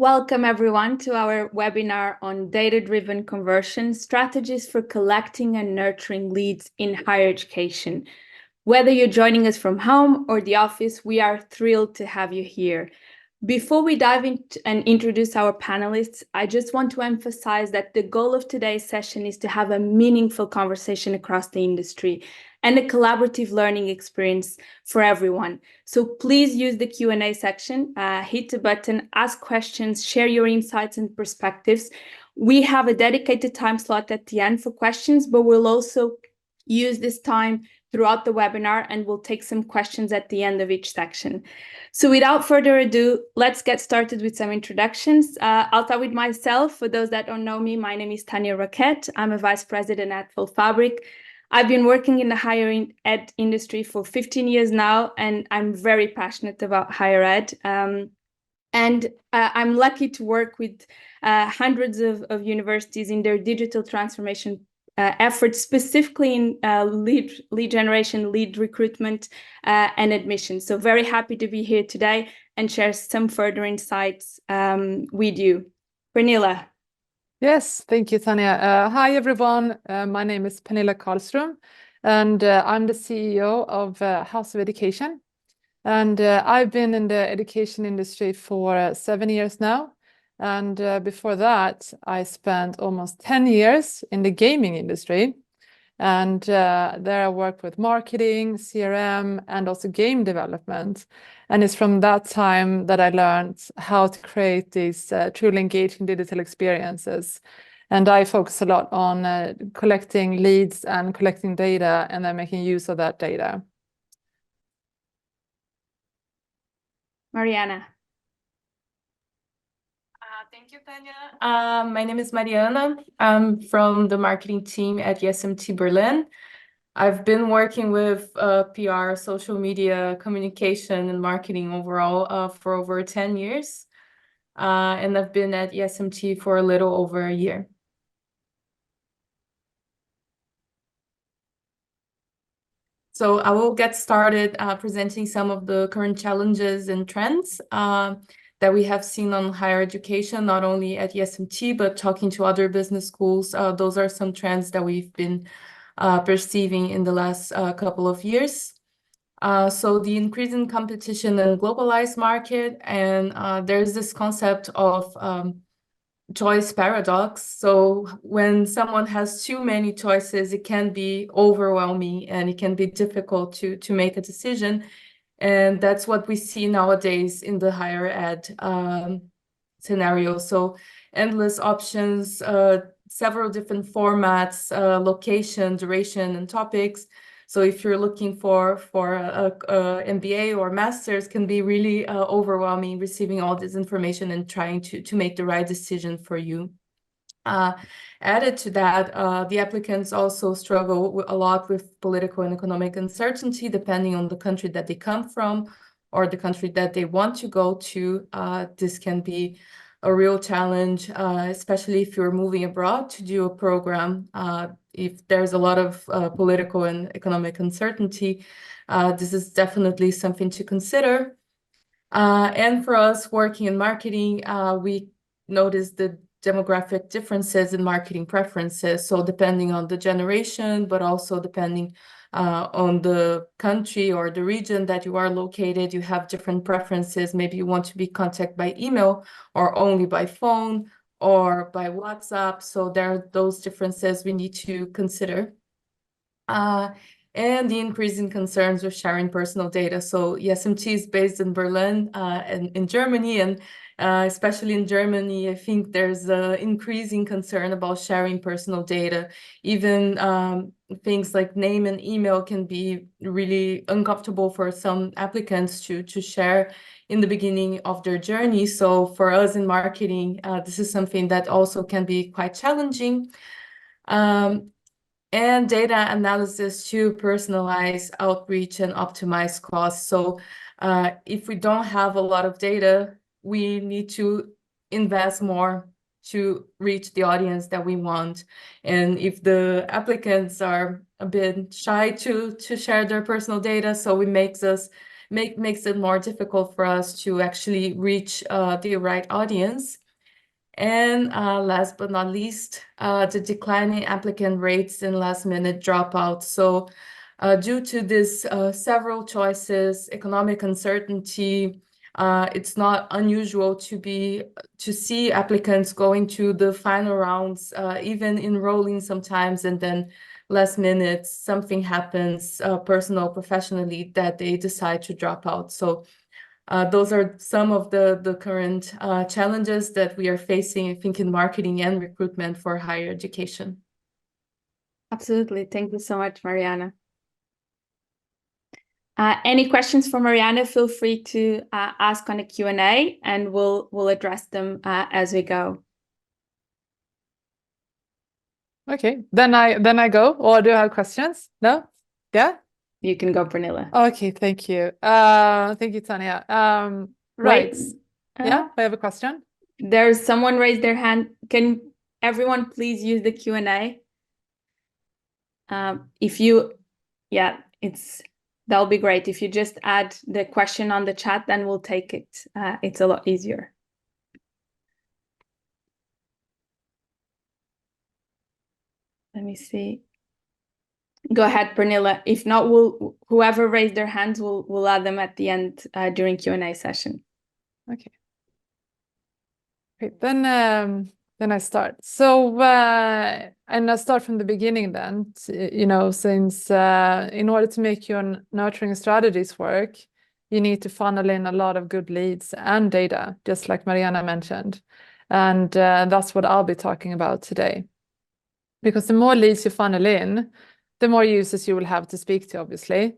Welcome everyone to our webinar on data-driven conversion strategies for collecting and nurturing leads in higher education. Whether you're joining us from home or the office, we are thrilled to have you here. Before we dive into and introduce our panelists, I just want to emphasize that the goal of today's session is to have a meaningful conversation across the industry and a collaborative learning experience for everyone. So please use the Q&A section, hit the button, ask questions, share your insights and perspectives. We have a dedicated time slot at the end for questions, but we'll also use this time throughout the webinar and we'll take some questions at the end of each section. So without further ado, let's get started with some introductions. I'll start with myself. For those that don't know me, my name is Tanya Raquette. I'm a vice president at FullFabric. I've been working in the higher ed industry for 15 years now, and I'm very passionate about higher ed. I'm lucky to work with hundreds of universities in their digital transformation efforts, specifically in lead generation, lead recruitment, and admission. So very happy to be here today and share some further insights with you. Pernilla. Yes, thank you, Tanya. Hi, everyone. My name is Pernilla Karlström, and I'm the CEO of House of Education. And I've been in the education industry for 7 years now. And before that, I spent almost 10 years in the gaming industry. And there I worked with marketing, CRM, and also game development. And it's from that time that I learned how to create these truly engaging digital experiences. And I focus a lot on collecting leads and collecting data and then making use of that data. Mariana. Thank you, Tanya. My name is Mariana. I'm from the marketing team at ESMT Berlin. I've been working with PR, social media, communication, and marketing overall for over 10 years. And I've been at ESMT for a little over a year. So I will get started presenting some of the current challenges and trends that we have seen on higher education, not only at ESMT, but talking to other business schools. Those are some trends that we've been perceiving in the last couple of years. So the increase in competition in globalized market, and there's this concept of choice paradox. So when someone has too many choices, it can be overwhelming and it can be difficult to make a decision. And that's what we see nowadays in the higher ed scenario. So endless options, several different formats, location, duration, and topics. So if you're looking for a MBA or master's, can be really overwhelming receiving all this information and trying to make the right decision for you. Added to that, the applicants also struggle a lot with political and economic uncertainty, depending on the country that they come from or the country that they want to go to. This can be a real challenge, especially if you're moving abroad to do a program. If there's a lot of political and economic uncertainty, this is definitely something to consider. And for us working in marketing, we noticed the demographic differences in marketing preferences. So depending on the generation, but also depending on the country or the region that you are located, you have different preferences. Maybe you want to be contacted by email or only by phone or by WhatsApp. So there are those differences we need to consider. And the increasing concerns with sharing personal data. So ESMT is based in Berlin and in Germany, and especially in Germany, I think there's an increasing concern about sharing personal data. Even things like name and email can be really uncomfortable for some applicants to share in the beginning of their journey. So for us in marketing, this is something that also can be quite challenging. And data analysis to personalize outreach and optimize costs. So if we don't have a lot of data, we need to invest more to reach the audience that we want. And if the applicants are a bit shy to share their personal data, so it makes us makes it more difficult for us to actually reach the right audience. And last but not least, the declining applicant rates and last-minute dropouts. So due to this several choices, economic uncertainty, it's not unusual to see applicants going to the final rounds, even enrolling sometimes, and then last minute something happens, personal, professionally, that they decide to drop out. So those are some of the current challenges that we are facing, I think, in marketing and recruitment for higher education. Absolutely. Thank you so much, Mariana. Any questions for Mariana, feel free to ask on a Q&A, and we'll address them as we go. Okay, then I go, or do you have questions? No? Yeah? You can go, Pernilla. Okay, thank you. Thank you, Tanya. Right. Wait, Yeah, I have a question. There's someone raised their hand. Can everyone please use the Q&A? That'll be great. If you just add the question on the chat, then we'll take it. It's a lot easier. Let me see. Go ahead, Pernilla. If not, whoever raised their hands, we'll add them at the end during Q&A session. Okay. Great. Then I start. So, and I'll start from the beginning then, since in order to make your nurturing strategies work, you need to funnel in a lot of good leads and data, just like Mariana mentioned. And that's what I'll be talking about today. Because the more leads you funnel in, the more users you will have to speak to, obviously.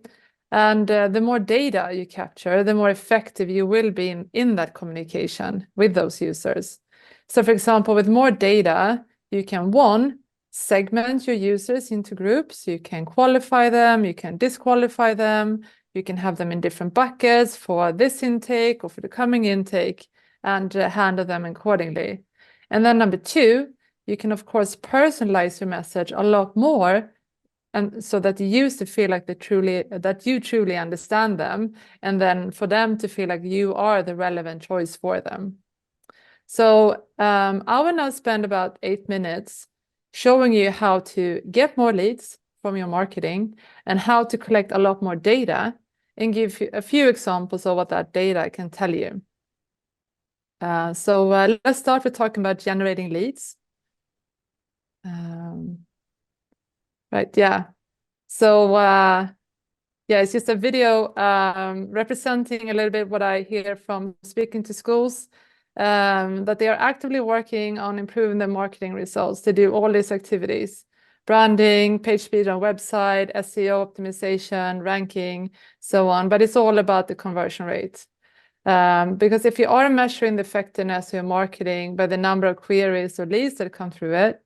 And the more data you capture, the more effective you will be in that communication with those users. So, for example, with more data, you can, one, segment your users into groups. You can qualify them, you can disqualify them, you can have them in different buckets for this intake or for the coming intake, and handle them accordingly. And then number two, you can, of course, personalize your message a lot more, and so that the user feel like that you truly understand them, and then for them to feel like you are the relevant choice for them. So I will now spend about 8 minutes showing you how to get more leads from your marketing and how to collect a lot more data, and give you a few examples of what that data can tell you. So let's start with talking about generating leads. Right, yeah. So it's just a video representing a little bit what I hear from speaking to schools, that they are actively working on improving their marketing results. They do all these activities: branding, page speed on website, SEO optimization, ranking, so on. But it's all about the conversion rate. Because if you are measuring the effectiveness of your marketing by the number of queries or leads that come through it,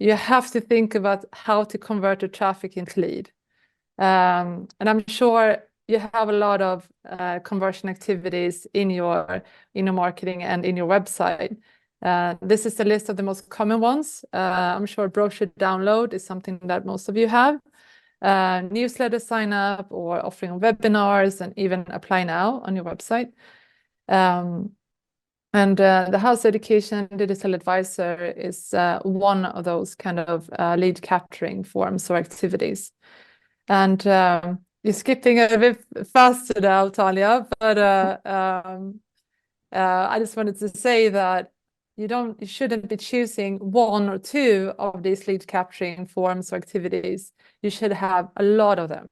you have to think about how to convert the traffic into lead. And I'm sure you have a lot of conversion activities in your marketing and in your website. This is the list of the most common ones. I'm sure brochure download is something that most of you have. Newsletter sign up, or offering webinars, and even apply now on your website. And the House Education Digital Advisor is one of those kind of lead capturing forms or activities. And you're skipping a bit faster now, Talia, but I just wanted to say that you shouldn't be choosing one or two of these lead capturing forms or activities. You should have a lot of them,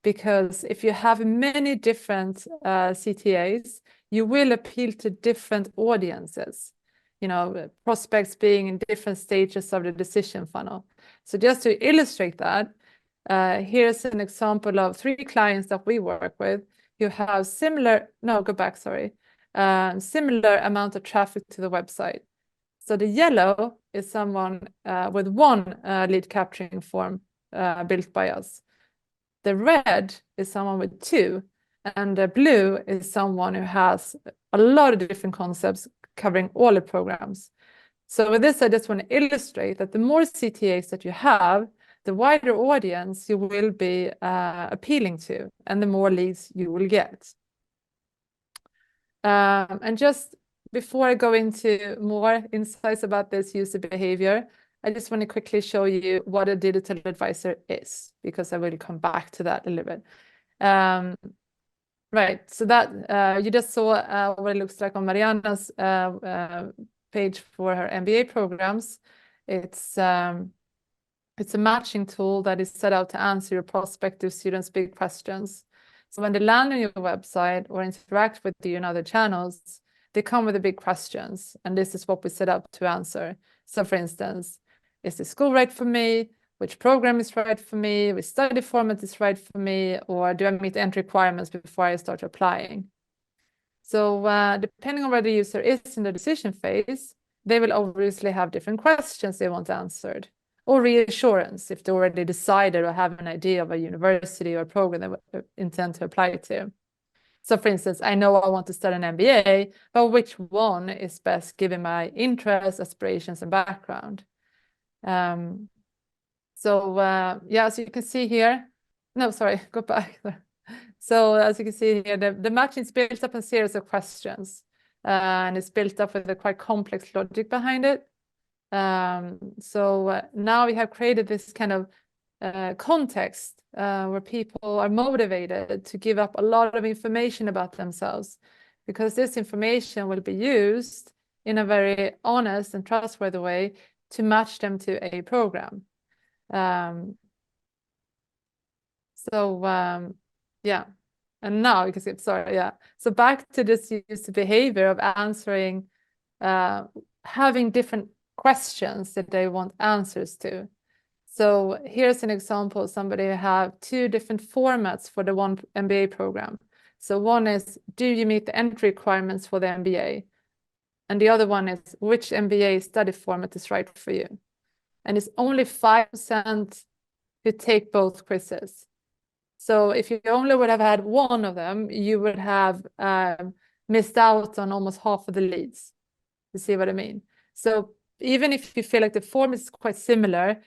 because if you have many different CTAs, you will appeal to different audiences, prospects being in different stages of the decision funnel. So just to illustrate that, here's an example of 3 clients that we work with who have similar amount of traffic to the website. So the yellow is someone with 1 lead capturing form built by us. The red is someone with 2, and the blue is someone who has a lot of different concepts covering all the programs. So with this, I just want to illustrate that the more CTAs that you have, the wider audience you will be appealing to, and the more leads you will get. And just before I go into more insights about this user behavior, I just want to quickly show you what a digital advisor is, because I will come back to that a little bit. Right, so that you just saw what it looks like on Mariana's page for her MBA programs. It's a matching tool that is set out to answer your prospective students' big questions. So when they land on your website or interact with you in other channels, they come with the big questions, and this is what we set up to answer. So for instance, is the school right for me? Which program is right for me? Which study format is right for me? Or do I meet entry requirements before I start applying? So depending on where the user is in the decision phase, they will obviously have different questions they want answered, or reassurance if they already decided or have an idea of a university or program they intend to apply to. So for instance, I know I want to start an MBA, but which one is best given my interests, aspirations, and background? Yeah, so you can see here, no, sorry, go back. So as you can see here, the matching is built up a series of questions, and it's built up with a quite complex logic behind it. Now we have created this kind of context where people are motivated to give up a lot of information about themselves, because this information will be used in a very honest and trustworthy way to match them to a program. Yeah, and now you can see, sorry, yeah. So back to this user behavior of answering, having different questions that they want answers to. So here's an example. Somebody have two different formats for the one MBA program. So one is, do you meet the entry requirements for the MBA? And the other one is, which MBA study format is right for you? And it's only 5% who take both quizzes. So if you only would have had one of them, you would have missed out on almost half of the leads. You see what I mean? So even if you feel like the form is quite similar,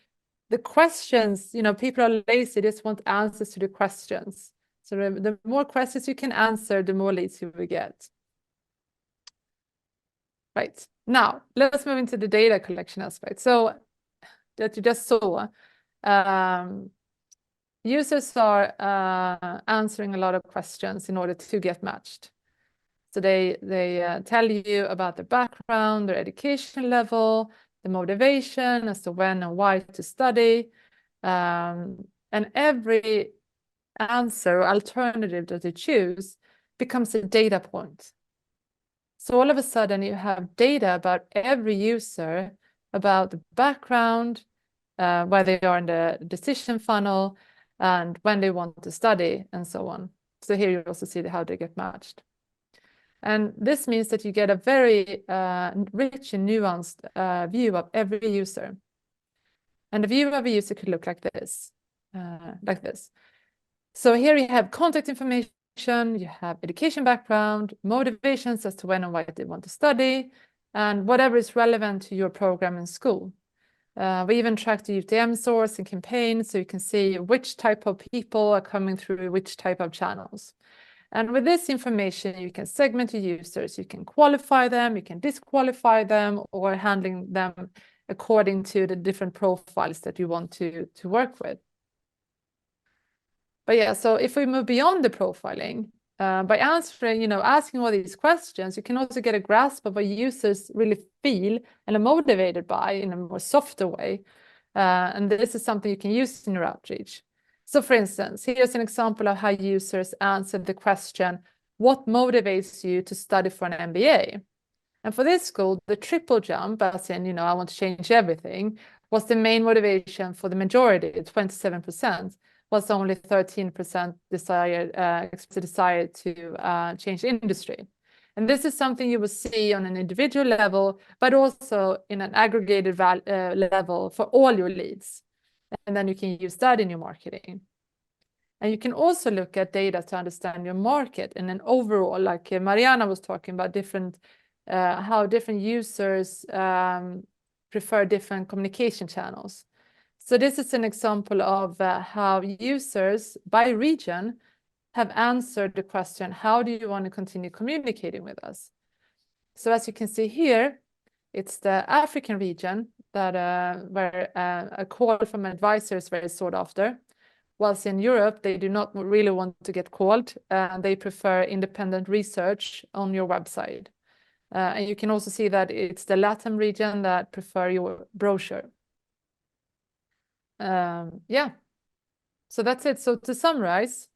the questions, people are lazy, they just want answers to the questions. So the more questions you can answer, the more leads you will get. Right, now let's move into the data collection aspect. So that you just saw, users are answering a lot of questions in order to get matched. So they tell you about their background, their education level, the motivation as to when and why to study. And every answer or alternative that they choose becomes a data point. So all of a sudden you have data about every user, about the background, where they are in the decision funnel, and when they want to study, and so on. So here you also see how they get matched. And this means that you get a very rich and nuanced view of every user. And the view of a user could look like this, So here you have contact information, you have education background, motivations as to when and why they want to study, and whatever is relevant to your program in school. We even track the UTM source and campaign, so you can see which type of people are coming through which type of channels. And with this information, you can segment your users, you can qualify them, you can disqualify them, or handling them according to the different profiles that you want to work with. But yeah, so if we move beyond the profiling, by answering, asking all these questions, you can also get a grasp of what users really feel and are motivated by in a more softer way. And this is something you can use in your outreach. So for instance, here's an example of how users answered the question, what motivates you to study for an MBA? And for this school, the triple jump, as in, I want to change everything, was the main motivation for the majority, 27%. Was only 13% desire to change industry. And this is something you will see on an individual level, but also in an aggregated level for all your leads. And then you can use that in your marketing. And you can also look at data to understand your market and then overall, like Mariana was talking about, how different users prefer different communication channels. So this is an example of how users by region have answered the question, how do you want to continue communicating with us? So as you can see here, it's the African region that where a call from an advisor is very sought after. Whilst in Europe, they do not really want to get called, and they prefer independent research on your website. And you can also see that it's the Latin region that prefer your brochure. Yeah, so that's it. So to summarize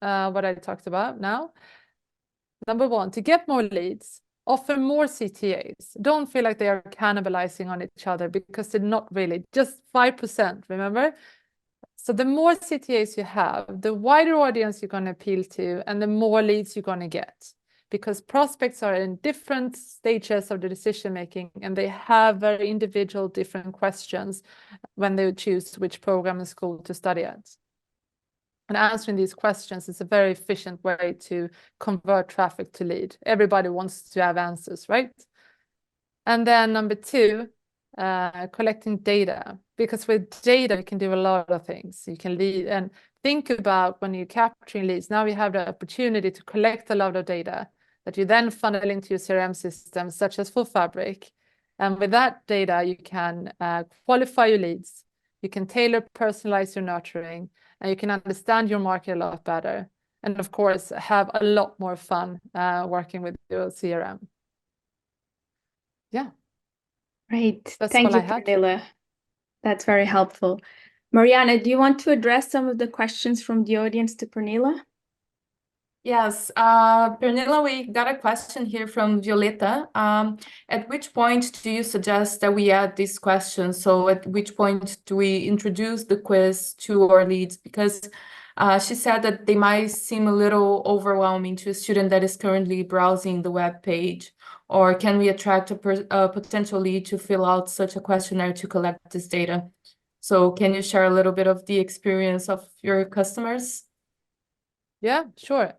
what I talked about now, number one, to get more leads, offer more CTAs. Don't feel like they are cannibalizing on each other, because they're not really, just 5%, remember? So the more CTAs you have, the wider audience you're going to appeal to, and the more leads you're going to get, because prospects are in different stages of the decision making, and they have very individual different questions when they choose which program and school to study at. And answering these questions is a very efficient way to convert traffic to lead. Everybody wants to have answers, right? And then number two, collecting data, because with data you can do a lot of things. You can lead and think about when you're capturing leads. Now you have the opportunity to collect a lot of data that you then funnel into your CRM system, such as FullFabric. And with that data, you can qualify your leads. You can tailor, personalize your nurturing, and you can understand your market a lot better. And of course, have a lot more fun working with your CRM. Yeah. Great. That's Thank all you, I had. Pernilla. That's very helpful. Mariana, do you want to address some of the questions from the audience to Pernilla? Yes, Pernilla, we got a question here from Violeta. At which point do you suggest that we add these questions? So at which point do we introduce the quiz to our leads? Because she said that they might seem a little overwhelming to a student that is currently browsing the web page. Or can we attract a potential lead to fill out such a questionnaire to collect this data? So can you share a little bit of the experience of your customers? Yeah, sure.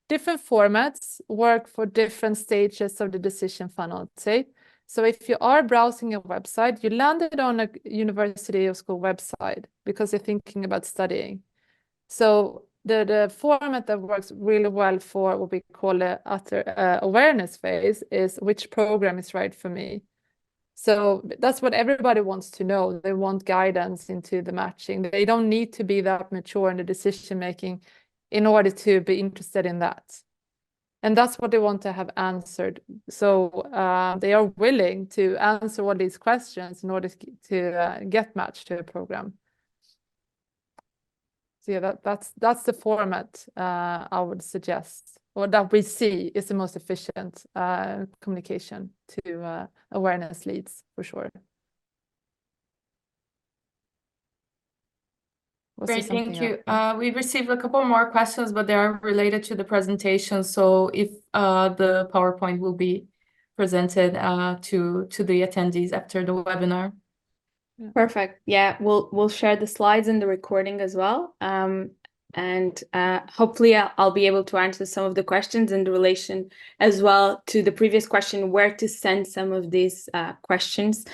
Different formats work for different stages of the decision funnel, I'd say. So if you are browsing a website, you landed on a university or school website because you're thinking about studying. So the format that works really well for what we call the utter awareness phase is which program is right for me. So that's what everybody wants to know. They want guidance into the matching. They don't need to be that mature in the decision making in order to be interested in that. And that's what they want to have answered. So they are willing to answer all these questions in order to get matched to a program. So yeah, that's the format I would suggest, or that we see is the most efficient communication to awareness leads, for sure. Great, thank you. We received a couple more questions, but they are related to the presentation. So if the PowerPoint will be presented to the attendees after the webinar. Perfect. Yeah, we'll share the slides and the recording as well. And hopefully I'll be able to answer some of the questions in relation as well to the previous question, where to send some of these questions.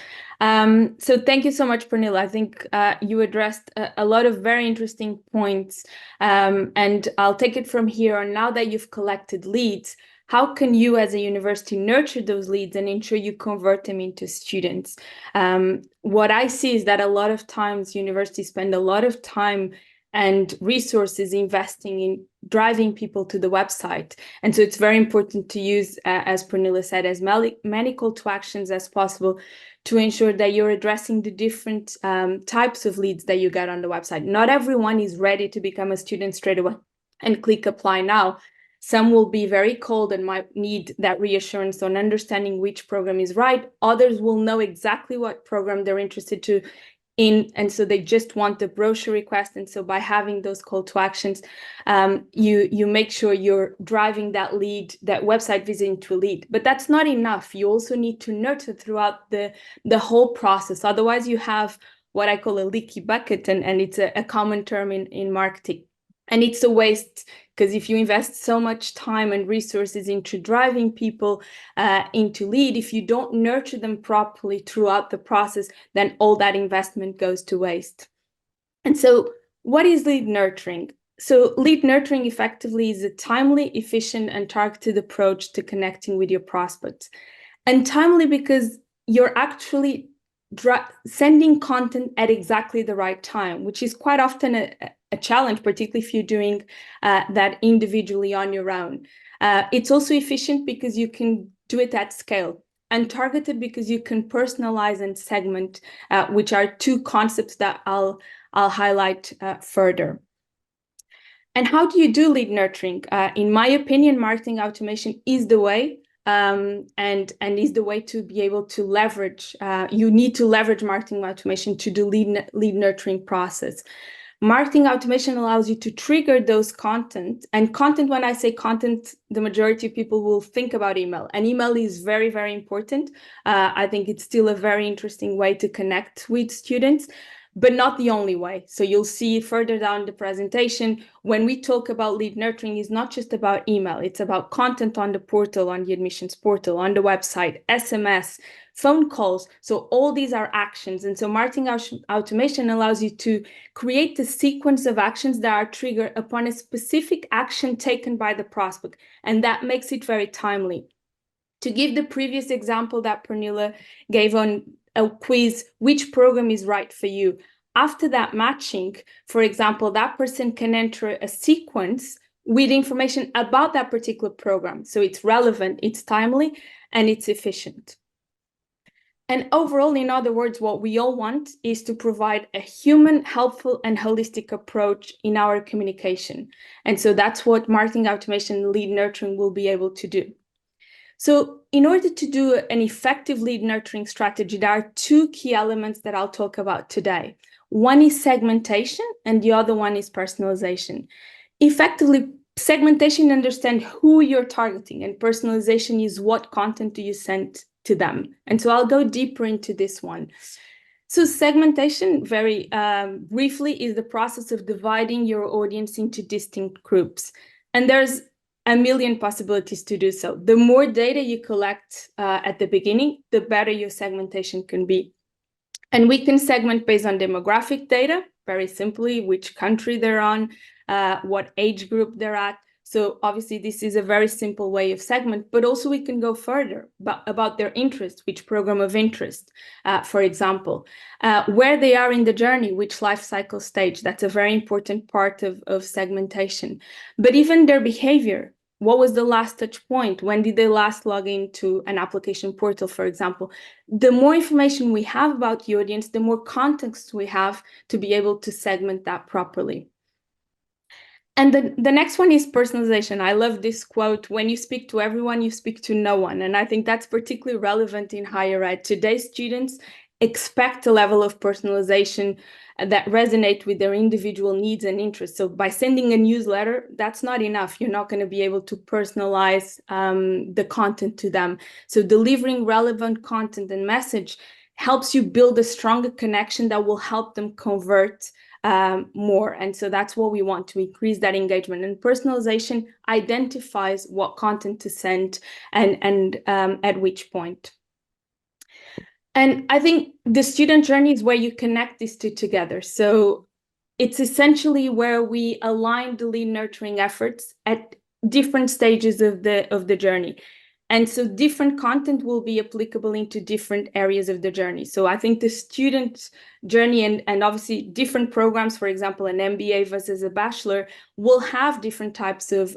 So thank you so much, Pernilla. I think you addressed a lot of very interesting points, and I'll take it from here on. Now that you've collected leads, how can you as a university nurture those leads and ensure you convert them into students? What I see is that a lot of times universities spend a lot of time and resources investing in driving people to the website. And so it's very important to use, as Pernilla said, as many call to actions as possible to ensure that you're addressing the different types of leads that you get on the website. Not everyone is ready to become a student straight away and click apply now. Some will be very cold and might need that reassurance on understanding which program is right. Others will know exactly what program they're interested in, and so they just want the brochure request. And so by having those call to actions, you make sure you're driving that lead, that website visit into a lead. But that's not enough. You also need to nurture throughout the whole process. Otherwise, you have what I call a leaky bucket, and it's a common term in marketing. And it's a waste, because if you invest so much time and resources into driving people into lead, if you don't nurture them properly throughout the process, then all that investment goes to waste. And so what is lead nurturing? So lead nurturing effectively is a timely, efficient, and targeted approach to connecting with your prospects. And timely because you're actually sending content at exactly the right time, which is quite often a challenge, particularly if you're doing that individually on your own. It's also efficient because you can do it at scale, and targeted because you can personalize and segment, which are two concepts that I'll highlight further. And how do you do lead nurturing? In my opinion, marketing automation is the way, and is the way to be able to leverage. You need to leverage marketing automation to do lead nurturing process. Marketing automation allows you to trigger those content. And content, when I say content, the majority of people will think about email. And email is very, very important. I think it's still a very interesting way to connect with students, but not the only way. So you'll see further down the presentation, when we talk about lead nurturing, is not just about email. It's about content on the portal, on the admissions portal, on the website, SMS, phone calls. So all these are actions. And so marketing automation allows you to create a sequence of actions that are triggered upon a specific action taken by the prospect. And that makes it very timely. To give the previous example that Pernilla gave on a quiz, which program is right for you? After that matching, for example, that person can enter a sequence with information about that particular program. So it's relevant, it's timely, and it's efficient. And overall, in other words, what we all want is to provide a human, helpful, and holistic approach in our communication. And so that's what marketing automation lead nurturing will be able to do. So in order to do an effective lead nurturing strategy, there are two key elements that I'll talk about today. One is segmentation, and the other one is personalization. Effectively, segmentation understands who you're targeting, and personalization is what content do you send to them. And so I'll go deeper into this one. So segmentation, very briefly, is the process of dividing your audience into distinct groups. And there's a million possibilities to do so. The more data you collect at the beginning, the better your segmentation can be. And we can segment based on demographic data, very simply, which country they're on, what age group they're at. So obviously this is a very simple way of segment, but also we can go further about their interest, which program of interest, for example, where they are in the journey, which life cycle stage. That's a very important part of segmentation. But even their behavior. What was the last touch point? When did they last log into an application portal, for example? The more information we have about the audience, the more context we have to be able to segment that properly. And the next one is personalization. I love this quote: when you speak to everyone, you speak to no one. And I think that's particularly relevant in higher ed. Today's students expect a level of personalization that resonate with their individual needs and interests. So by sending a newsletter, that's not enough. You're not going to be able to personalize the content to them. So delivering relevant content and message helps you build a stronger connection that will help them convert more. And so that's what we want, to increase that engagement. And personalization identifies what content to send and at which point. And I think the student journey is where you connect these two together. So it's essentially where we align the lead nurturing efforts at different stages of the journey. And so different content will be applicable into different areas of the journey. So I think the student journey and obviously different programs, for example, an MBA versus a bachelor, will have different types of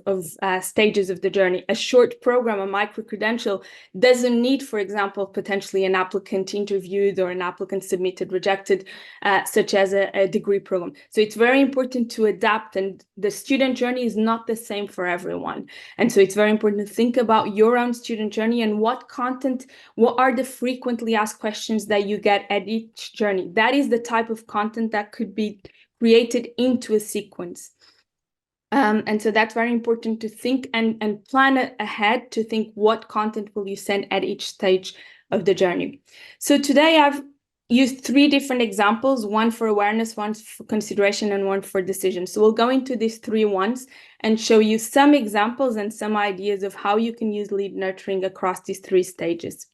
stages of the journey. A short program, a micro-credential, doesn't need, for example, potentially an applicant interviewed or an applicant submitted, rejected, such as a degree program. So it's very important to adapt, and the student journey is not the same for everyone. And so it's very important to think about your own student journey and what are the frequently asked questions that you get at each journey. That is the type of content that could be created into a sequence. And so that's very important to think and plan ahead to think what content will you send at each stage of the journey. So today used 3 different examples, one for awareness, one for consideration, and one for decision. So we'll go into these 3 ones and show you some examples and some ideas of how you can use lead nurturing across these 3 stages.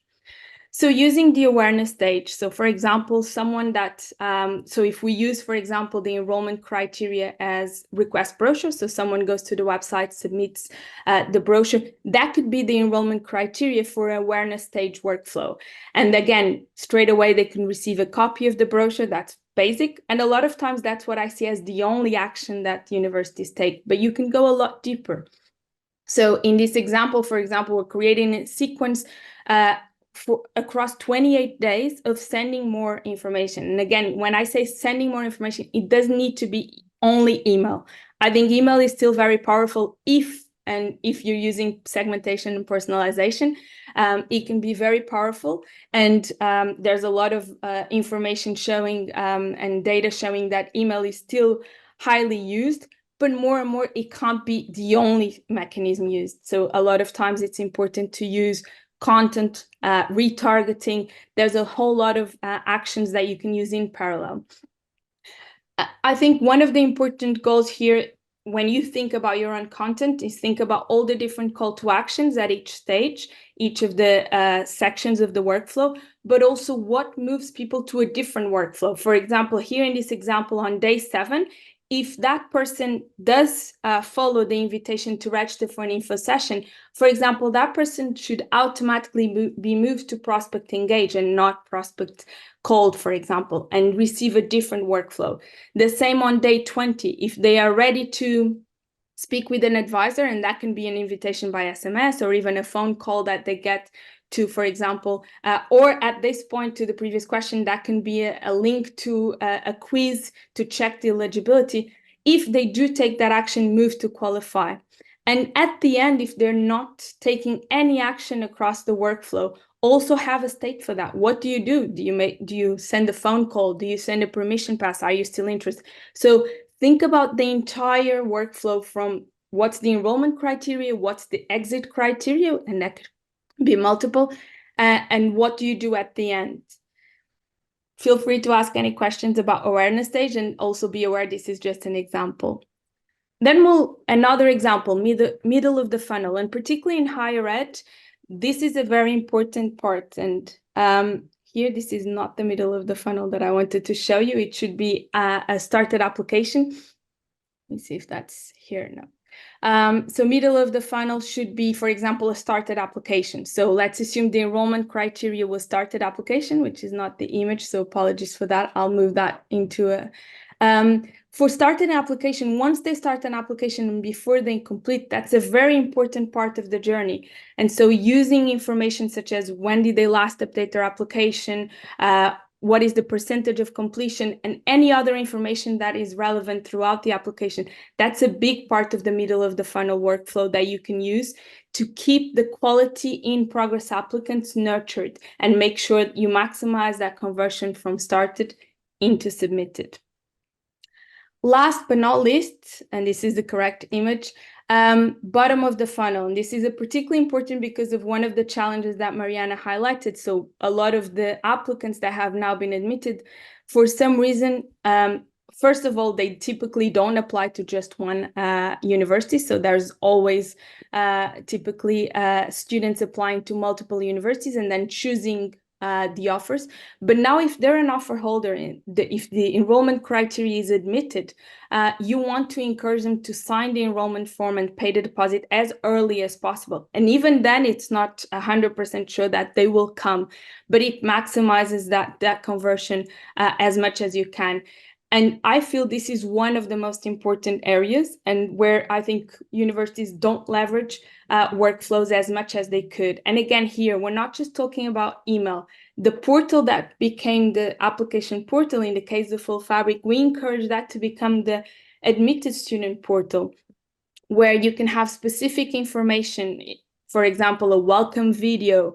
So using the awareness stage, so for example, someone that, so if we use, for example, the enrollment criteria as request brochure, so someone goes to the website, submits the brochure, that could be the enrollment criteria for awareness stage workflow. And again, straight away, they can receive a copy of the brochure, that's basic. And a lot of times that's what I see as the only action that universities take, but you can go a lot deeper. So in this example, for example, we're creating a sequence for across 28 days of sending more information. And again, when I say sending more information, it doesn't need to be only email. I think email is still very powerful if you're using segmentation and personalization, it can be very powerful. And there's a lot of information showing and data showing that email is still highly used, but more and more, it can't be the only mechanism used. So a lot of times it's important to use content, retargeting. There's a whole lot of actions that you can use in parallel. I think one of the important goals here, when you think about your own content, is think about all the different call to actions at each stage, each of the sections of the workflow, but also what moves people to a different workflow. For example, here in this example on day 7, if that person does follow the invitation to register for an info session, for example, that person should automatically be moved to prospect engage and not prospect cold, for example, and receive a different workflow. The same on day 20, if they are ready to speak with an advisor, and that can be an invitation by SMS or even a phone call that they get to, for example, or at this point to the previous question, that can be a link to a quiz to check the eligibility. If they do take that action, move to qualify. And at the end, if they're not taking any action across the workflow, also have a state for that. What do you do? Do you send a phone call? Do you send a permission pass? Are you still interested? So think about the entire workflow from what's the enrollment criteria, what's the exit criteria, and that could be multiple, and what do you do at the end? Feel free to ask any questions about awareness stage, and also be aware this is just an example. Then another example, middle of the funnel, and particularly in higher ed, this is a very important part. And here, this is not the middle of the funnel that I wanted to show you. It should be a started application. Let me see if that's here now. So middle of the funnel should be, for example, a started application. So let's assume the enrollment criteria was started application, which is not the image. So apologies for that. I'll move that into a... for started application, once they start an application and before they complete, that's a very important part of the journey. And so using information such as when did they last update their application, what is the percentage of completion, and any other information that is relevant throughout the application. That's a big part of the middle of the funnel workflow that you can use to keep the quality in progress applicants nurtured and make sure you maximize that conversion from started into submitted. Last but not least, and this is the correct image, bottom of the funnel. And this is particularly important because of one of the challenges that Mariana highlighted. So a lot of the applicants that have now been admitted, for some reason, first of all, they typically don't apply to just one university. So there's always typically students applying to multiple universities and then choosing the offers. But now if they're an offer holder, if the enrollment criteria is admitted, you want to encourage them to sign the enrollment form and pay the deposit as early as possible. And even then, it's not 100% sure that they will come, but it maximizes that conversion as much as you can. And I feel this is one of the most important areas, and where I think universities don't leverage workflows as much as they could. And again, here, we're not just talking about email. The portal that became the application portal in the case of Full Fabric, we encourage that to become the admitted student portal, where you can have specific information. For example, a welcome video,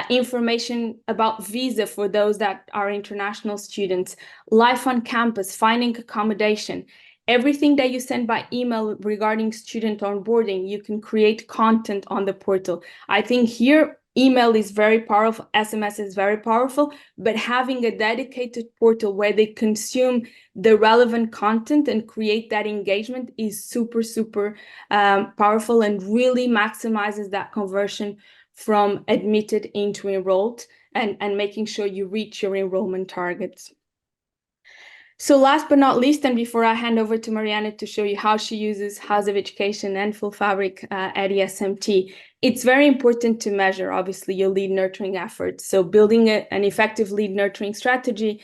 information about visa for those that are international students, life on campus, finding accommodation. Everything that you send by email regarding student onboarding, you can create content on the portal. I think here, Email is very powerful, SMS is very powerful, but having a dedicated portal where they consume the relevant content and create that engagement is super, super powerful and really maximizes that conversion from admitted into enrolled and making sure you reach your enrollment targets. So last but not least, and before I hand over to Mariana to show you how she uses House of Education and Full Fabric at ESMT, it's very important to measure, obviously, your lead nurturing efforts. So building an effective lead nurturing strategy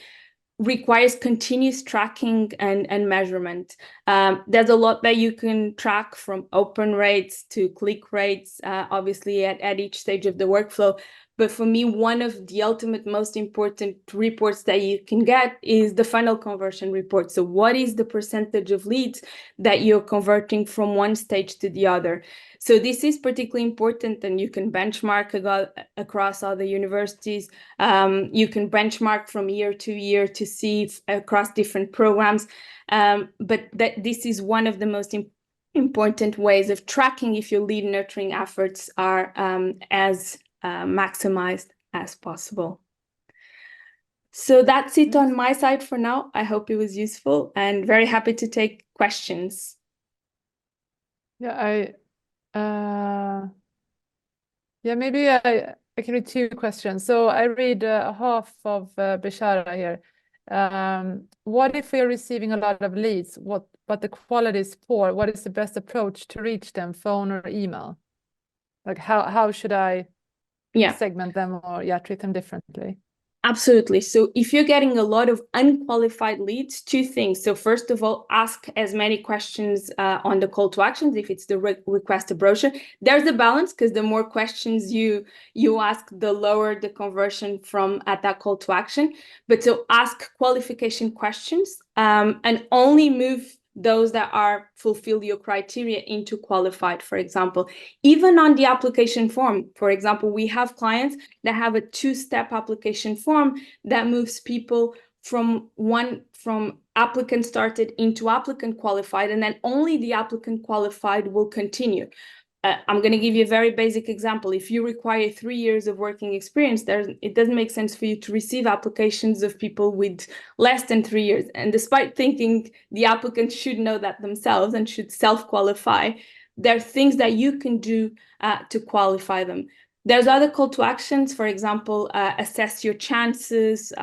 requires continuous tracking and measurement. There's a lot that you can track, from open rates to click rates, obviously at each stage of the workflow. But for me, one of the ultimate most important reports that you can get is the funnel conversion report. So what is the percentage of leads that you're converting from one stage to the other? So this is particularly important, and you can benchmark across other universities. You can benchmark from year to year to see across different programs. But this is one of the most important ways of tracking if your lead nurturing efforts are as maximized as possible. So that's it on my side for now. I hope it was useful and very happy to take questions. Yeah, maybe I can read two questions. So I read half of Bishara here. What if we are receiving a lot of leads, but the quality is poor? What is the best approach to reach them, phone or email? Like how should I segment them or treat them differently? Absolutely. So if you're getting a lot of unqualified leads, two things. So first of all, ask as many questions on the call to actions. If it's the request a brochure, there's a balance, because the more questions you ask, the lower the conversion from at that call to action. But so ask qualification questions and only move those that fulfill your criteria into qualified, for example. Even on the application form, for example, we have clients that have a two-step application form that moves people from applicant started into applicant qualified, and then only the applicant qualified will continue. I'm going to give you a very basic example. If you require 3 years of working experience, it doesn't make sense for you to receive applications of people with less than 3 years. And despite thinking the applicants should know that themselves and should self-qualify, there are things that you can do to qualify them. There's other call to actions, for example, assess your chances,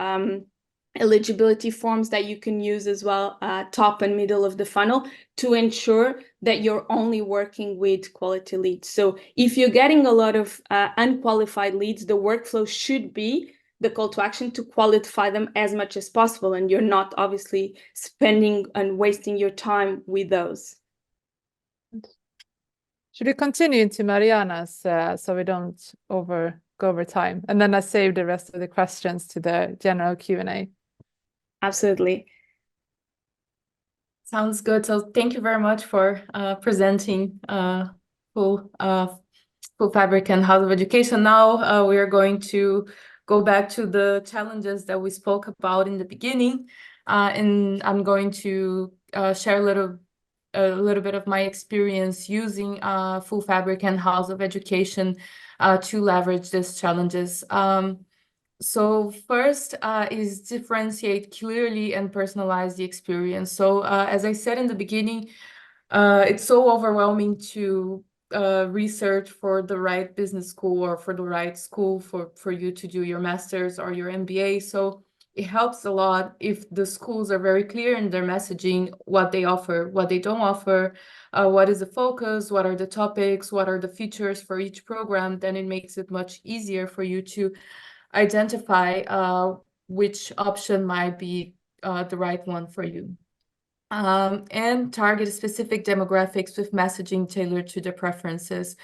eligibility forms that you can use as well, top and middle of the funnel, to ensure that you're only working with quality leads. So if you're getting a lot of unqualified leads, the workflow should be the call to action to qualify them as much as possible, and you're not obviously spending and wasting your time with those. Should we continue into Mariana's so we don't go over time? And then I save the rest of the questions to the general Q&A. Absolutely. Sounds good. So thank you very much for presenting Full Fabric and House of Education. Now we are going to go back to the challenges that we spoke about in the beginning, and I'm going to share a little bit of my experience using Full Fabric and House of Education to leverage these challenges. So first is differentiate clearly and personalize the experience. So as I said in the beginning, it's so overwhelming to research for the right business school or for the right school for you to do your master's or your MBA. So it helps a lot if the schools are very clear in their messaging, what they offer, what they don't offer, what is the focus, what are the topics, what are the features for each program. Then it makes it much easier for you to identify which option might be the right one for you. And target specific demographics with messaging tailored to their preferences.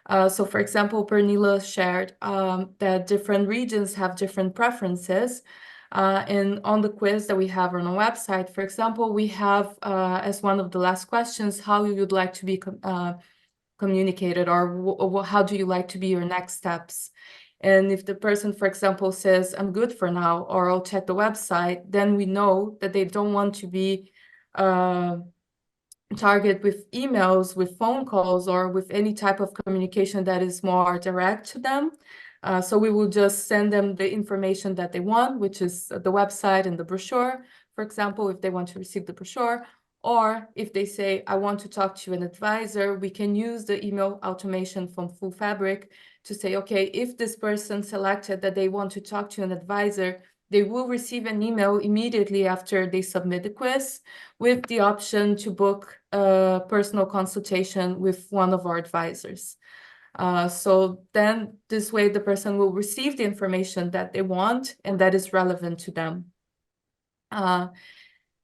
So for example, Pernilla shared that different regions have different preferences. And on the quiz that we have on our website, for example, we have as one of the last questions, how you would like to be communicated, or how do you like to be your next steps? And if the person, for example, says, I'm good for now, or I'll check the website, then we know that they don't want to be targeted with emails, with phone calls, or with any type of communication that is more direct to them. So we will just send them the information that they want, which is the website and the brochure, for example, if they want to receive the brochure. Or if they say, I want to talk to an advisor, we can use the email automation from Full Fabric to say, okay, if this person selected that they want to talk to an advisor, they will receive an email immediately after they submit the quiz with the option to book a personal consultation with one of our advisors. So then this way the person will receive the information that they want and that is relevant to them.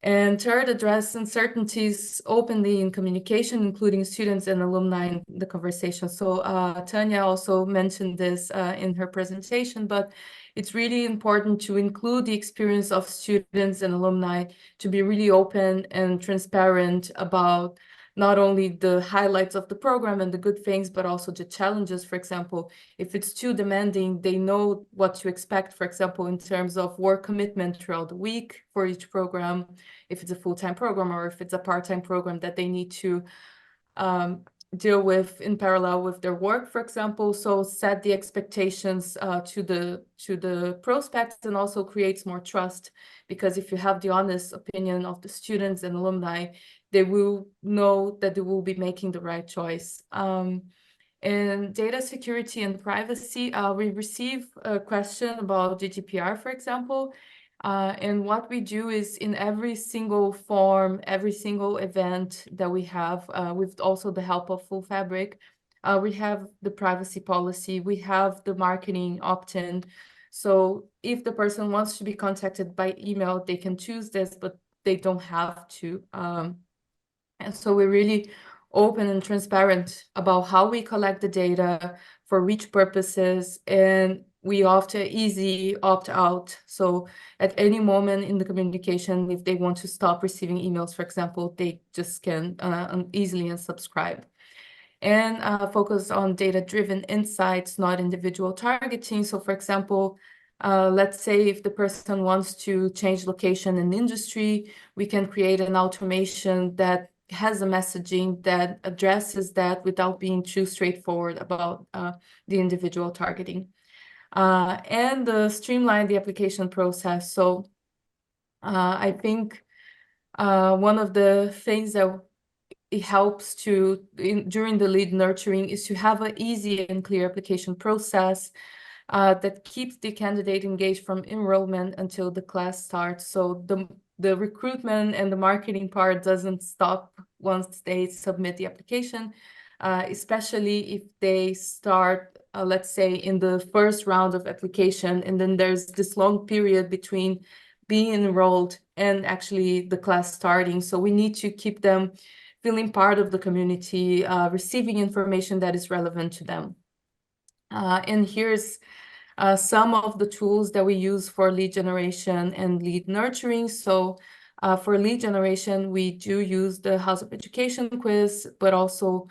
And third, address uncertainties openly in communication, including students and alumni in the conversation. So Tanya also mentioned this in her presentation, but it's really important to include the experience of students and alumni to be really open and transparent about not only the highlights of the program and the good things, but also the challenges. For example, if it's too demanding, they know what to expect, for example, in terms of work commitment throughout the week for each program, if it's a full-time program or if it's a part-time program that they need to deal with in parallel with their work, for example. So set the expectations to the prospects and also creates more trust, because if you have the honest opinion of the students and alumni, they will know that they will be making the right choice. And data security and privacy, we receive a question about GDPR, for example. And what we do is in every single form, every single event that we have, with also the help of Full Fabric, we have the privacy policy, we have the marketing opt-in. So if the person wants to be contacted by email, they can choose this, but they don't have to. And so we're really open and transparent about how we collect the data for which purposes, and we offer easy opt-out. So at any moment in the communication, if they want to stop receiving emails, for example, they just can easily unsubscribe. And focus on data-driven insights, not individual targeting. So for example, let's say if the person wants to change location and industry, we can create an automation that has a messaging that addresses that without being too straightforward about the individual targeting. And streamline the application process. So I think one of the things that it helps during the lead nurturing is to have an easy and clear application process that keeps the candidate engaged from enrollment until the class starts. So the recruitment and the marketing part doesn't stop once they submit the application, especially if they start, let's say, in the first round of application, and then there's this long period between being enrolled and actually the class starting. So we need to keep them feeling part of the community, receiving information that is relevant to them. And here's some of the tools that we use for lead generation and lead nurturing. So for lead generation, we do use the House of Education quiz, but also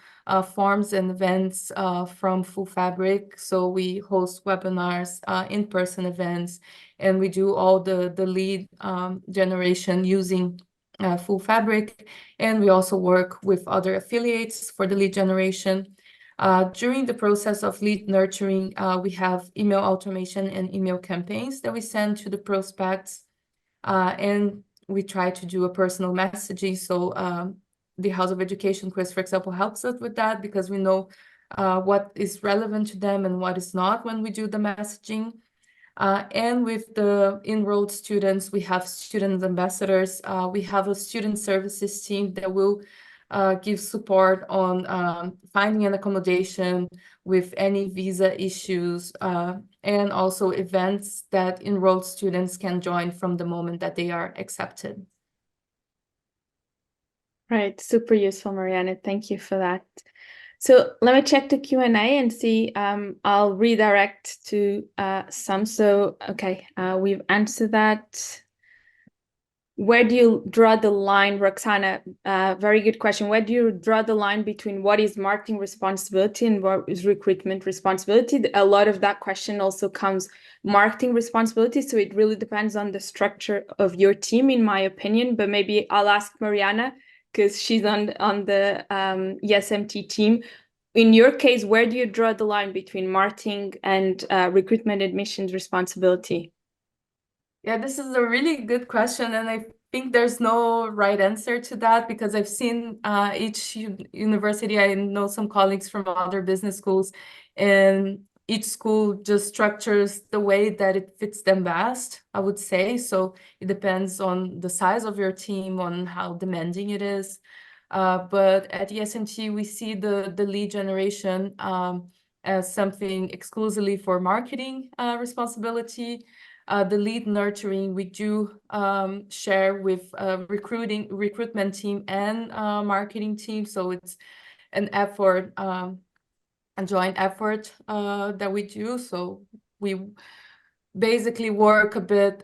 forms and events from Full Fabric. So we host webinars, in-person events, and we do all the lead generation using Full Fabric. And we also work with other affiliates for the lead generation. During the process of lead nurturing, we have email automation and email campaigns that we send to the prospects, and we try to do a personal messaging. So the House of Education quiz, for example, helps us with that, because we know what is relevant to them and what is not when we do the messaging. And with the enrolled students, we have student ambassadors. We have a student services team that will give support on finding an accommodation with any visa issues, and also events that enrolled students can join from the moment that they are accepted. Right, super useful, Mariana. Thank you for that. So let me check the Q&A and see. I'll redirect to some. So, okay, we've answered that. Where do you draw the line, Roxana? Very good question. Where do you draw the line between what is marketing responsibility and what is recruitment responsibility? A lot of that question also comes marketing responsibility. So it really depends on the structure of your team, in my opinion. But maybe I'll ask Mariana, because she's on the ESMT team. in your case, where do you draw the line between marketing and recruitment admissions responsibility? Yeah, this is a really good question, and I think there's no right answer to that because I've seen each university. I know some colleagues from other business schools, and each school just structures the way that it fits them best, I would say. So it depends on the size of your team, on how demanding it is. But at ESMT, we see the lead generation as something exclusively for marketing responsibility. The lead nurturing we do share with recruitment team and marketing team. So it's an effort, a joint effort that we do. So we basically work a bit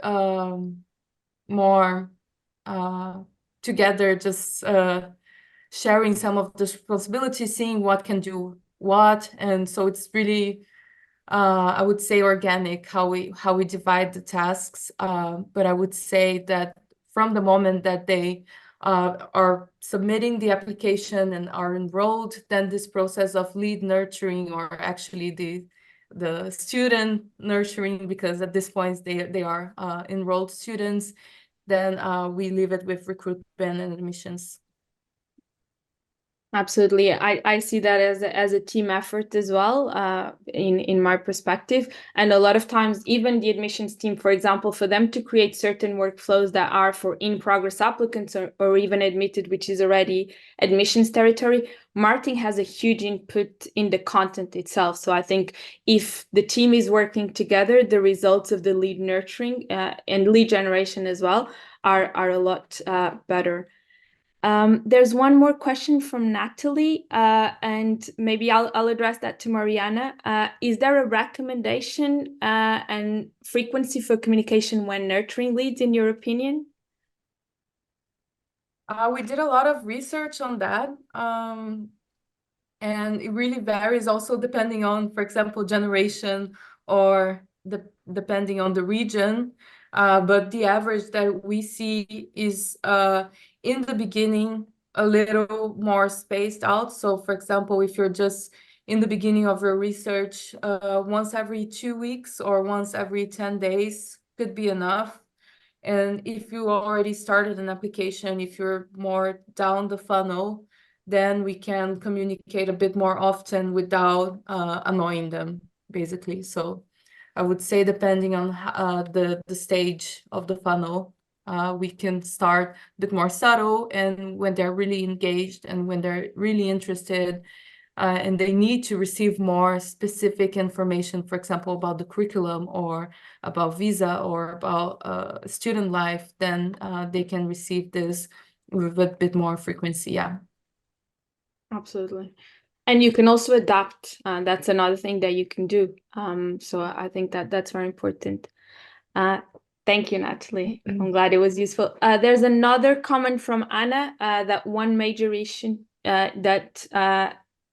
more together, just sharing some of the responsibilities, seeing what can do what. And so it's really I would say organic how we divide the tasks, but I would say that from the moment that they are submitting the application and are enrolled, then this process of lead nurturing, or actually the student nurturing, because at this point they are enrolled students, then we leave it with recruitment and admissions. Absolutely. I see that as a team effort as well, in my perspective. And a lot of times, even the admissions team, for example, for them to create certain workflows that are for in-progress applicants or even admitted, which is already admissions territory, marketing has a huge input in the content itself. So I think if the team is working together, the results of the lead nurturing and lead generation as well are a lot better. There's one more question from Natalie, and maybe I'll address that to Mariana. Is there a recommendation and frequency for communication when nurturing leads, in your opinion? We did a lot of research on that, and it really varies also depending on, for example, generation or depending on the region. But the average that we see is in the beginning a little more spaced out. So for example, if you're just in the beginning of your research, once every 2 weeks or once every 10 days could be enough. And if you already started an application, if you're more down the funnel, then we can communicate a bit more often without annoying them, basically. So I would say depending on the stage of the funnel, we can start a bit more subtle, and when they're really engaged and when they're really interested and they need to receive more specific information, for example, about the curriculum or about visa or about student life, then they can receive this with a bit more frequency, yeah. Absolutely. And you can also adapt. That's another thing that you can do. So I think that's very important. Thank you, Natalie. I'm glad it was useful. There's another comment from Anna that one major issue that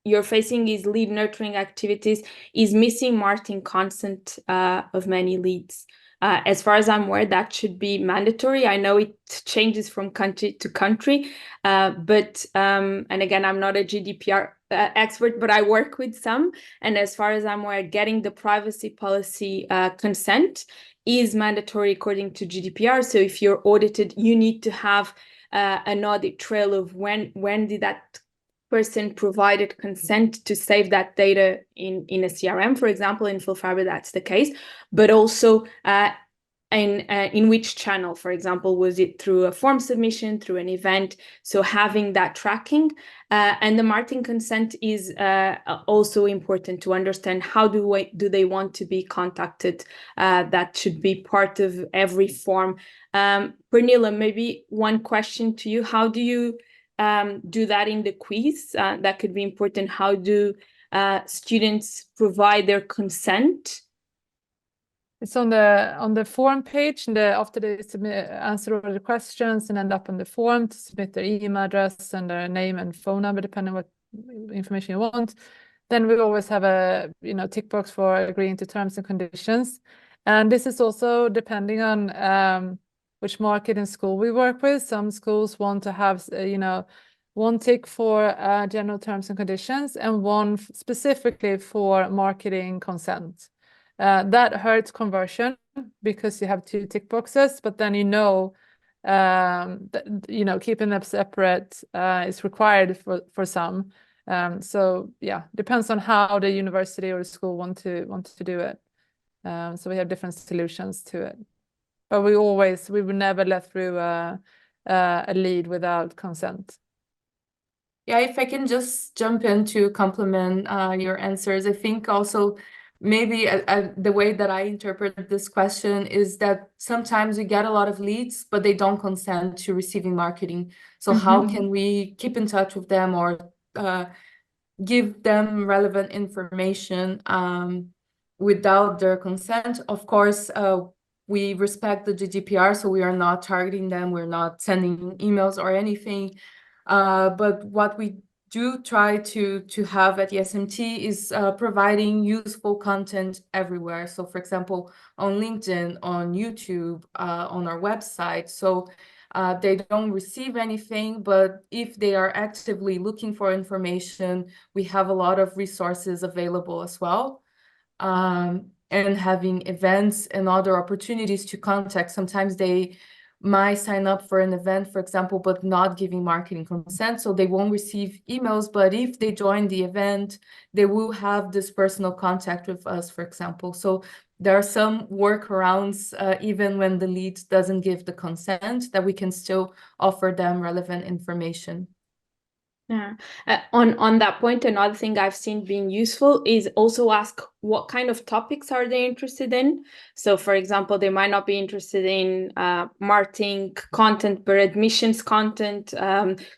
you're facing is lead nurturing activities is missing marketing consent of many leads. As far as I'm aware, that should be mandatory. I know it changes from country to country, but and again, I'm not a GDPR expert, but I work with some. And as far as I'm aware, getting the privacy policy consent is mandatory according to GDPR. So if you're audited, you need to have an audit trail of when did that person provided consent to save that data in a CRM, for example. In Filfabri, that's the case, but also in which channel, for example, was it through a form submission, through an event? So having that tracking and the marketing consent is also important to understand how do they want to be contacted. That should be part of every form. Pernilla, maybe one question to you. How do you do that in the quiz? That could be important. How do students provide their consent? It's on the form page, and after they answer all the questions and end up on the form to submit their email address and their name and phone number, depending on what information you want. Then we always have a tick box for agreeing to terms and conditions. And this is also depending on which market and school we work with. Some schools want to have one tick for general terms and conditions, and one specifically for marketing consent. That hurts conversion because you have 2 tick boxes, but then keeping them separate is required for some. So yeah, depends on how the university or the school want to do it. So we have different solutions to it, but we would never let through a lead without consent. Yeah, if I can just jump in to complement your answers, I think also maybe the way that I interpret this question is that sometimes we get a lot of leads, but they don't consent to receiving marketing. So how can we keep in touch with them or give them relevant information without their consent? Of course, we respect the GDPR, so we are not targeting them, we're not sending emails or anything. But what we do try to have at ESMT is providing useful content everywhere. So for example, on LinkedIn, on YouTube, on our website. So they don't receive anything, but if they are actively looking for information, we have a lot of resources available as well. And having events and other opportunities to contact. Sometimes they might sign up for an event, for example, but not giving marketing consent, so they won't receive emails. But if they join the event, they will have this personal contact with us, for example. So there are some workarounds, even when the lead doesn't give the consent, that we can still offer them relevant information. Yeah. On that point, another thing I've seen being useful is also ask what kind of topics are they interested in. So, for example, they might not be interested in marketing content, but admissions content.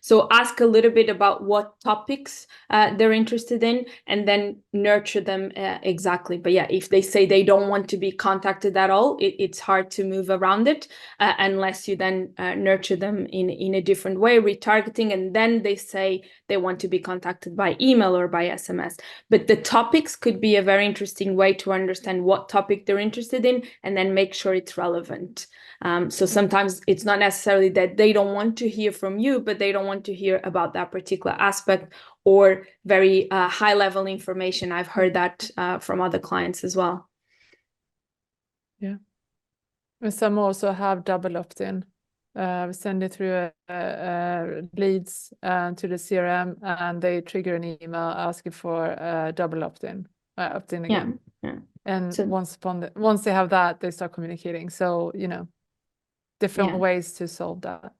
So ask a little bit about what topics they're interested in, and then nurture them exactly. But yeah, if they say they don't want to be contacted at all, it's hard to move around it unless you then nurture them in a different way, retargeting, and then they say they want to be contacted by email or by SMS. But the topics could be a very interesting way to understand what topic they're interested in and then make sure it's relevant. So sometimes it's not necessarily that they don't want to hear from you, but they don't want to hear about that particular aspect or very high level information. I've heard that from other clients as well. Yeah. And some also have double opt-in. We send it through leads to the CRM, and they trigger an email asking for double opt-in again. Yeah. And So, once they have that, they start communicating. So different ways to solve that.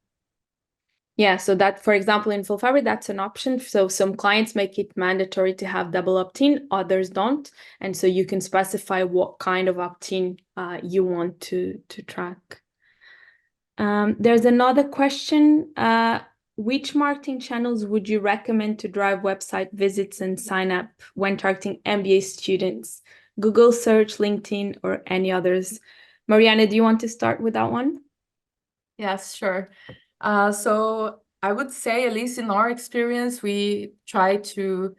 Yeah, so that, for example, in Fullfiber, that's an option. So some clients make it mandatory to have double opt-in, others don't. And so you can specify what kind of opt-in you want to track. There's another question. Which marketing channels would you recommend to drive website visits and sign up when targeting MBA students? Google search, LinkedIn, or any others? Marianne, do you want to start with that one? Yes, sure. So I would say, at least in our experience, we try to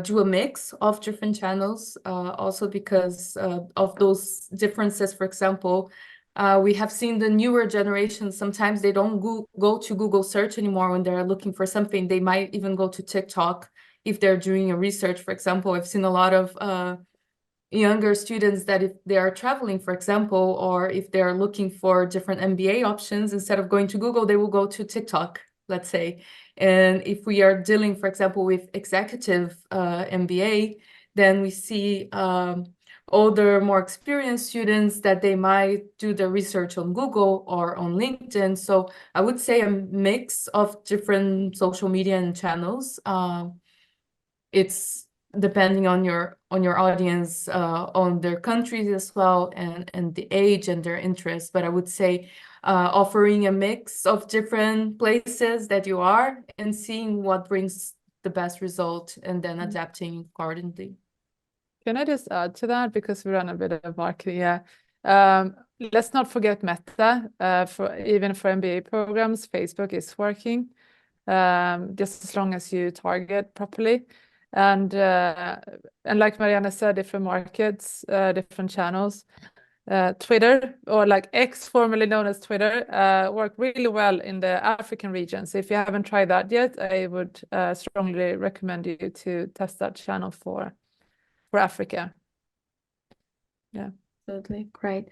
do a mix of different channels, also because of those differences. For example, we have seen the newer generation, sometimes they don't go to Google search anymore when they're looking for something. They might even go to TikTok if they're doing a research. For example, I've seen a lot of younger students that if they are traveling, for example, or if they're looking for different MBA options, instead of going to Google, they will go to TikTok, let's say. And if we are dealing, for example, with executive MBA, then we see older, more experienced students that they might do their research on Google or on LinkedIn. So I would say a mix of different social media and channels. It's depending on your audience, on their countries as well, and the age and their interests. But I would say offering a mix of different places that you are and seeing what brings the best result and then adapting accordingly. Can I just add to that, because we run a bit of marketing? Yeah. Let's not forget Meta. Even for MBA programs, Facebook is working, just as long as you target properly. And like Marianne said, different markets, different channels. Twitter, or like X, formerly known as Twitter, work really well in the African region. So if you haven't tried that yet, I would strongly recommend you to test that channel for Africa. Yeah. Absolutely. Great.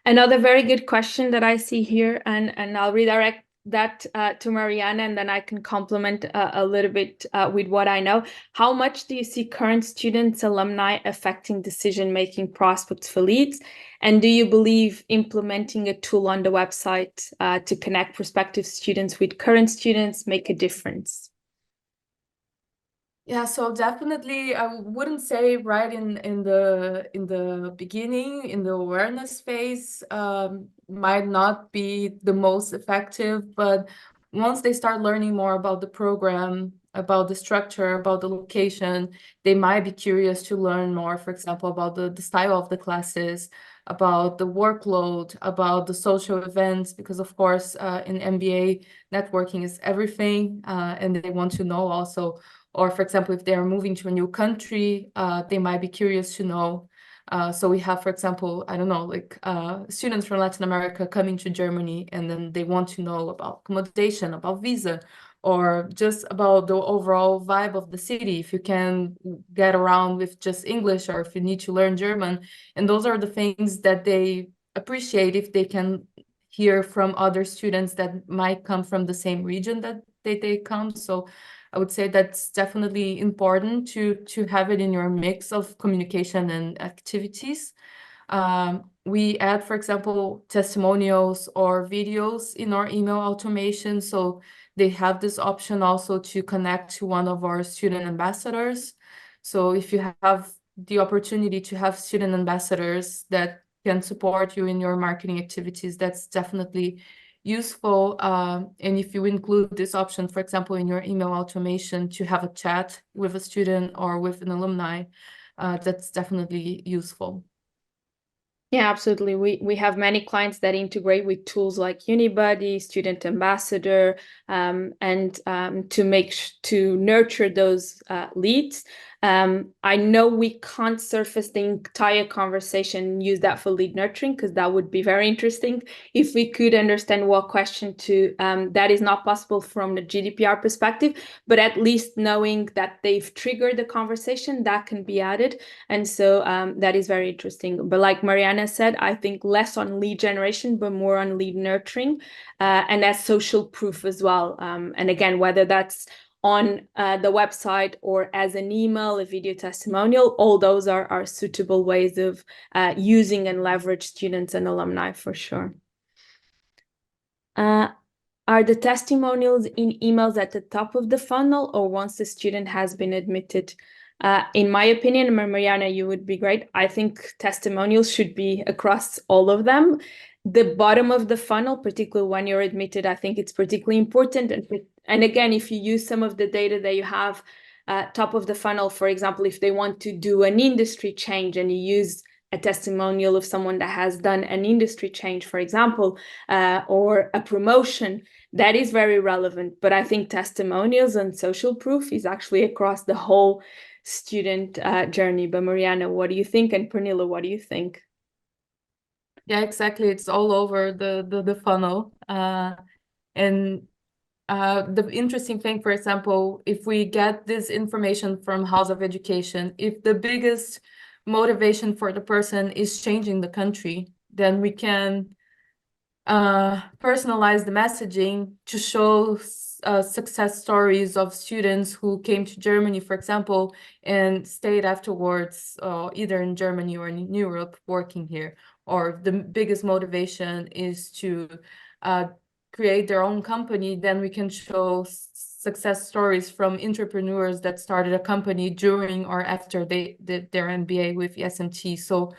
Another very good question that I see here, and I'll redirect that to Mariana, and then I can complement a little bit with what I know. How much do you see current students, alumni affecting decision-making prospects for leads? And do you believe implementing a tool on the website to connect prospective students with current students make a difference? Yeah, so definitely I wouldn't say right in the beginning, in the awareness phase, might not be the most effective, but once they start learning more about the program, about the structure, about the location, they might be curious to learn more, for example, about the style of the classes, about the workload, about the social events, because of course in MBA, networking is everything, and they want to know also. Or, for example, if they are moving to a new country, they might be curious to know. So we have, for example, I don't know, like students from Latin America coming to Germany, and then they want to know about accommodation, about visa, or just about the overall vibe of the city, if you can get around with just English, or if you need to learn German. And those are the things that they appreciate if they can hear from other students that might come from the same region that they come. So I would say that's definitely important to have it in your mix of communication and activities. We add, for example, testimonials or videos in our email automation. So they have this option also to connect to one of our student ambassadors. So if you have the opportunity to have student ambassadors that can support you in your marketing activities, that's definitely useful. And if you include this option, for example, in your email automation to have a chat with a student or with an alumni, that's definitely useful. Yeah, absolutely. We have many clients that integrate with tools like Unibuddy, Student Ambassador, and to nurture those leads. I know we can't surface the entire conversation and use that for lead nurturing, because that would be very interesting. If we could understand what question to, that is not possible from the GDPR perspective, but at least knowing that they've triggered the conversation, that can be added. And so that is very interesting. But like Mariana said, I think less on lead generation, but more on lead nurturing, and as social proof as well. And again, whether that's on the website or as an email, a video testimonial, all those are suitable ways of using and leverage students and alumni for sure. Are the testimonials in emails at the top of the funnel or once the student has been admitted? In my opinion, Mariana, you would be great. I think testimonials should be across all of them. The bottom of the funnel, particularly when you're admitted, I think it's particularly important. And again, if you use some of the data that you have top of the funnel, for example, if they want to do an industry change and you use a testimonial of someone that has done an industry change, for example, or a promotion, that is very relevant. But I think testimonials and social proof is actually across the whole student journey. But Mariana, what do you think? And Pernilla, what do you think? Yeah, exactly. It's all over the funnel. And the interesting thing, for example, if we get this information from House of Education, if the biggest motivation for the person is changing the country, then we can personalize the messaging to show success stories of students who came to Germany, for example, and stayed afterwards, either in Germany or in Europe, working here. Or the biggest motivation is to create their own company, then we can show success stories from entrepreneurs that started a company during or after they did their MBA with SMT. So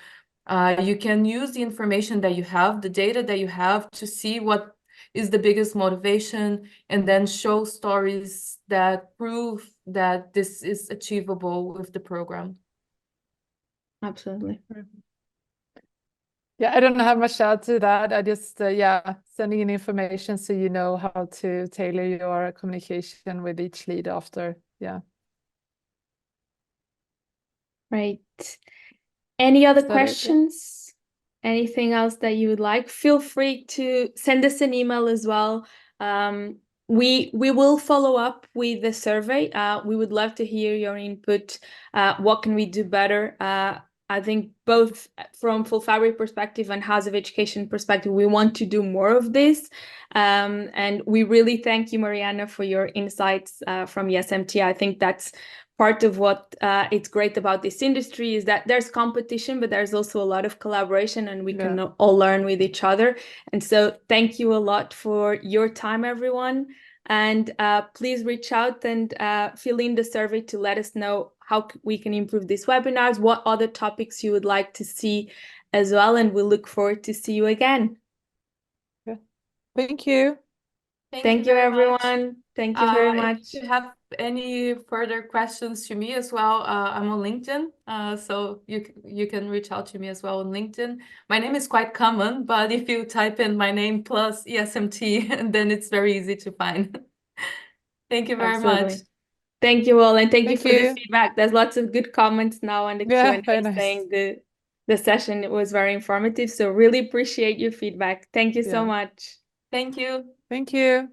you can use the information that you have, the data that you have, to see what is the biggest motivation, and then show stories that prove that this is achievable with the program. Absolutely. Yeah, I don't have much to add to that. I just, sending in information so you know how to tailor your communication with each lead after. Yeah. Right. Any other Is that it? Yeah. questions? anything else that you would like, feel free to send us an email as well. We will follow up with the survey. We would love to hear your input. What can we do better? I think both from Full Fabric perspective and House of Education perspective, we want to do more of this. And we really thank you, Mariana, for your insights from ESMT. I think that's part of what it's great about this industry is that there's competition, but there's also a lot of collaboration and we can all learn with each other. And so thank you a lot for your time, everyone. And please reach out and fill in the survey to let us know how we can improve these webinars, what other topics you would like to see as well. And we look forward to see you again. Yeah. Thank you. Thank you, everyone. Thank you very much. If you have any further questions to me as well, I'm on LinkedIn, so you can reach out to me as well on LinkedIn. My name is quite common, but if you type in my name plus ESMT, then it's very easy to find. Thank you very much. Thank you all, and thank you Thank for you. the feedback. There's lots of good comments now on the Yeah, Q&A very nice. saying the session was very informative. So really appreciate your feedback. Thank you so Yeah. much. Thank you. Thank you.